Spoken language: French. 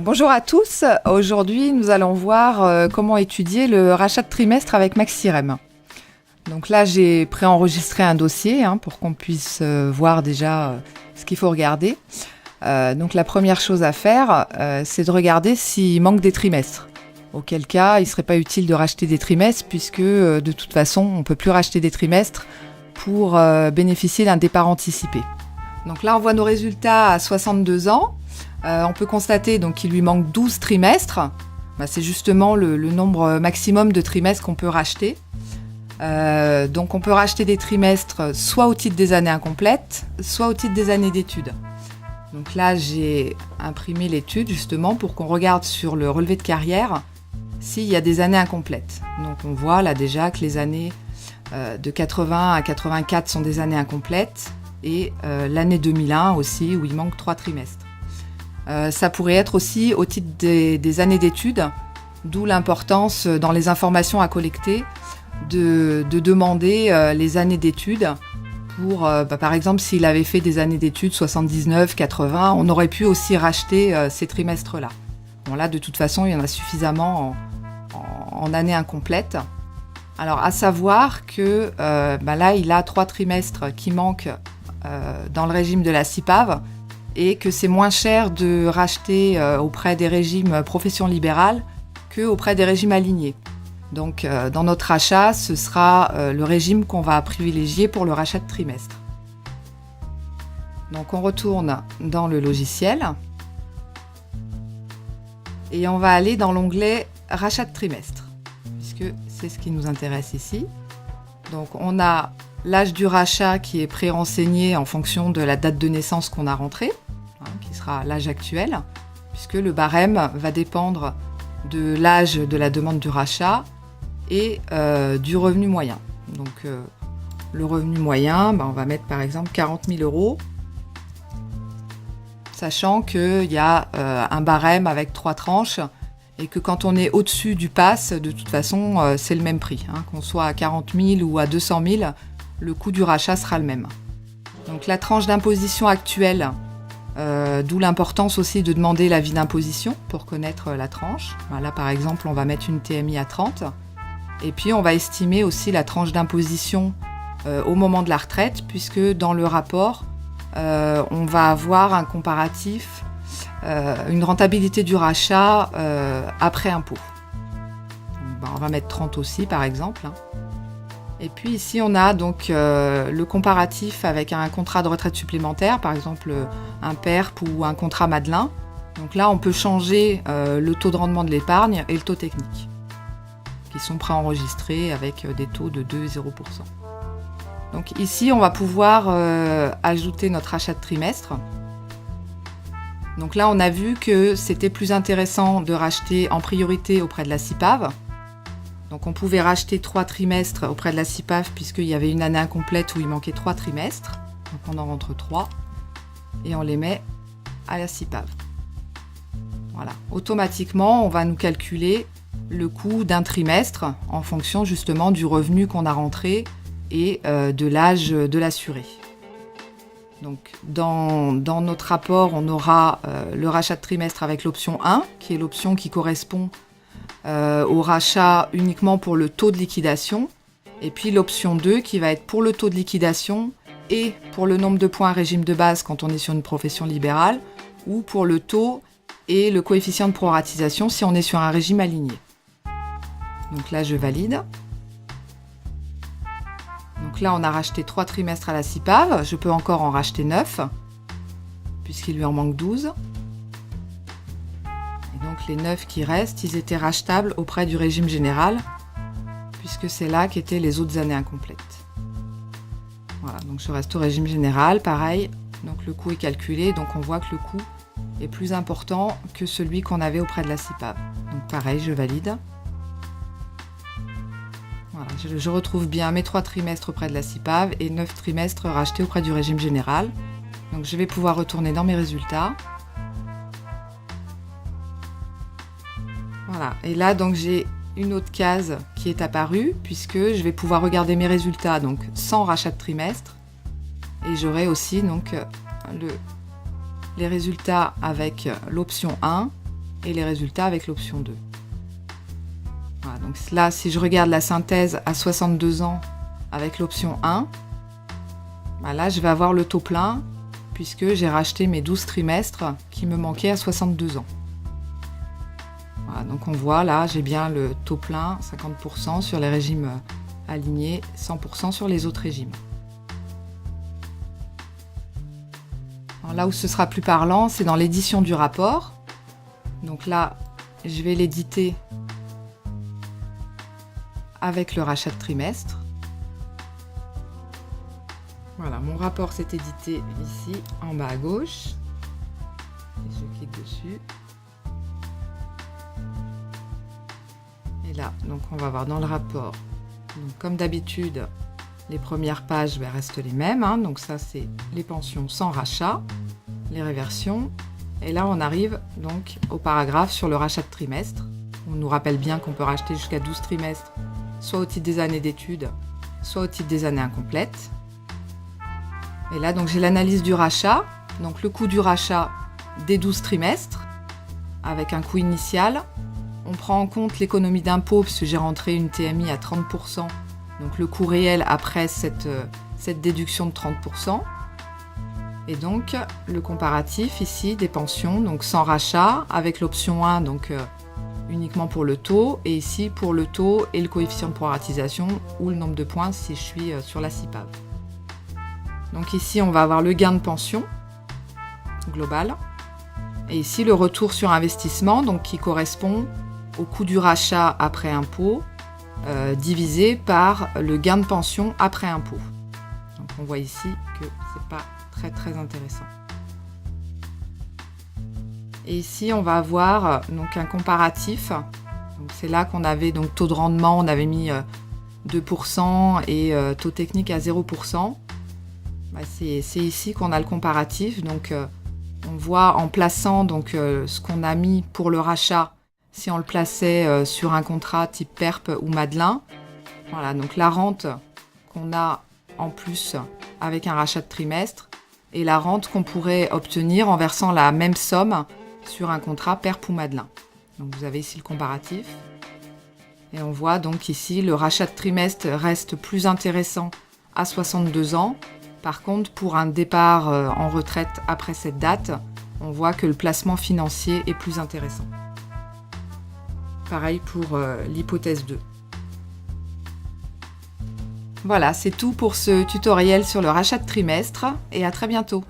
Bonjour à tous, aujourd'hui nous allons voir comment étudier le rachat de trimestre avec Maxirem. Donc là j'ai préenregistré un dossier pour qu'on puisse voir déjà ce qu'il faut regarder. Donc la première chose à faire c'est de regarder s'il manque des trimestres. Auquel cas il ne serait pas utile de racheter des trimestres puisque de toute façon on ne peut plus racheter des trimestres pour bénéficier d'un départ anticipé. Donc là on voit nos résultats à 62 ans. On peut constater donc qu'il lui manque 12 trimestres. C'est justement le nombre maximum de trimestres qu'on peut racheter. Donc on peut racheter des trimestres soit au titre des années incomplètes, soit au titre des années d'études. Donc là j'ai imprimé l'étude justement pour qu'on regarde sur le relevé de carrière s'il y a des années incomplètes. Donc on voit là déjà que les années de 80 à 84 sont des années incomplètes et l'année 2001 aussi où il manque 3 trimestres. Ça pourrait être aussi au titre des années d'études, d'où l'importance dans les informations à collecter de demander les années d'études pour, par exemple, s'il avait fait des années d'études 79, 80, on aurait pu aussi racheter ces trimestres-là. Bon là, de toute façon, il y en a suffisamment en années incomplètes. Alors, à savoir que là, il a 3 trimestres qui manquent dans le régime de la CIPAV, et que c'est moins cher de racheter auprès des régimes profession libérale qu'auprès des régimes alignés. Donc dans notre rachat, ce sera le régime qu'on va privilégier pour le rachat de trimestre. Donc on retourne dans le logiciel et on va aller dans l'onglet rachat de trimestre, puisque c'est ce qui nous intéresse ici. Donc on a l'âge du rachat qui est pré-renseigné en fonction de la date de naissance qu'on a rentrée, qui sera l'âge actuel, puisque le barème va dépendre de l'âge de la demande du rachat et du revenu moyen. Donc le revenu moyen, on va mettre par exemple 40 000 €, sachant qu'il y a un barème avec 3 tranches et que quand on est au-dessus du PASS, de toute façon, c'est le même prix. Qu'on soit à 40 000 ou à 200 000, le coût du rachat sera le même. Donc la tranche d'imposition actuelle, d'où l'importance aussi de demander l'avis d'imposition pour connaître la tranche. Là par exemple on va mettre une TMI à 30 et puis on va estimer aussi la tranche d'imposition au moment de la retraite, puisque dans le rapport on va avoir un comparatif, une rentabilité du rachat après impôt. Donc, on va mettre 30 aussi par exemple. Et puis ici, on a donc le comparatif avec un contrat de retraite supplémentaire, par exemple un PERP ou un contrat Madelin. Donc là, on peut changer le taux de rendement de l'épargne et le taux technique, qui sont préenregistrés avec des taux de 2 et 0%. Donc ici, on va pouvoir ajouter notre rachat de trimestre. Donc là, on a vu que c'était plus intéressant de racheter en priorité auprès de la CIPAV. Donc on pouvait racheter 3 trimestres auprès de la CIPAV puisqu'il y avait une année incomplète où il manquait 3 trimestres. Donc on en rentre 3 et on les met à la CIPAV. Voilà. Automatiquement, on va nous calculer le coût d'un trimestre en fonction justement du revenu qu'on a rentré et de l'âge de l'assuré. Donc dans notre rapport, on aura le rachat de trimestre avec l'option 1, qui est l'option qui correspond au rachat uniquement pour le taux de liquidation, et puis l'option 2 qui va être pour le taux de liquidation et pour le nombre de points régime de base quand on est sur une profession libérale, ou pour le taux et le coefficient de proratisation si on est sur un régime aligné. Donc là je valide. Donc là on a racheté 3 trimestres à la CIPAV, je peux encore en racheter 9 puisqu'il lui en manque 12. Donc les 9 qui restent, ils étaient rachetables auprès du régime général, puisque c'est là qu'étaient les autres années incomplètes. Voilà, donc je reste au régime général, pareil, donc le coût est calculé, donc on voit que le coût est plus important que celui qu'on avait auprès de la CIPAV. Donc pareil, je valide. Voilà, je retrouve bien mes 3 trimestres auprès de la CIPAV et 9 trimestres rachetés auprès du régime général. Donc je vais pouvoir retourner dans mes résultats. Voilà, et là donc j'ai une autre case qui est apparue puisque je vais pouvoir regarder mes résultats donc sans rachat de trimestre et j'aurai aussi donc les résultats avec l'option 1 et les résultats avec l'option 2. Voilà, donc là, si je regarde la synthèse à 62 ans avec l'option 1, là, je vais avoir le taux plein puisque j'ai racheté mes 12 trimestres qui me manquaient à 62 ans. Voilà, donc on voit là, j'ai bien le taux plein, 50% sur les régimes alignés, 100% sur les autres régimes. Alors là où ce sera plus parlant, c'est dans l'édition du rapport. Donc là, je vais l'éditer avec le rachat de trimestre. Voilà, mon rapport s'est édité ici, en bas à gauche. Et je clique dessus. Et là, donc on va voir dans le rapport. Donc, comme d'habitude, les premières pages restent les mêmes. Donc ça, c'est les pensions sans rachat, les réversions. Et là, on arrive donc au paragraphe sur le rachat de trimestre. On nous rappelle bien qu'on peut racheter jusqu'à 12 trimestres, soit au titre des années d'études, soit au titre des années incomplètes. Et là, donc j'ai l'analyse du rachat, donc le coût du rachat des 12 trimestres, avec un coût initial. On prend en compte l'économie d'impôt, puisque j'ai rentré une TMI à 30%, donc le coût réel après cette déduction de 30%. Et donc, le comparatif ici des pensions, donc sans rachat, avec l'option 1, donc uniquement pour le taux, et ici pour le taux et le coefficient de proratisation, ou le nombre de points si je suis sur la CIPAV. Donc ici, on va avoir le gain de pension global, et ici le retour sur investissement, donc qui correspond au coût du rachat après impôt, divisé par le gain de pension après impôt. Donc on voit ici que c'est pas très intéressant. Et ici, on va avoir donc un comparatif. Donc c'est là qu'on avait donc taux de rendement, on avait mis 2% et taux technique à 0%. C'est ici qu'on a le comparatif. Donc on voit en plaçant donc ce qu'on a mis pour le rachat, si on le plaçait sur un contrat type PERP ou Madelin. Voilà, donc la rente qu'on a en plus avec un rachat de trimestre et la rente qu'on pourrait obtenir en versant la même somme sur un contrat PERP ou Madelin. Donc vous avez ici le comparatif. Et on voit donc ici le rachat de trimestre reste plus intéressant à 62 ans. Par contre, pour un départ en retraite après cette date, on voit que le placement financier est plus intéressant. Pareil pour l'hypothèse 2. Voilà, c'est tout pour ce tutoriel sur le rachat de trimestre et à très bientôt.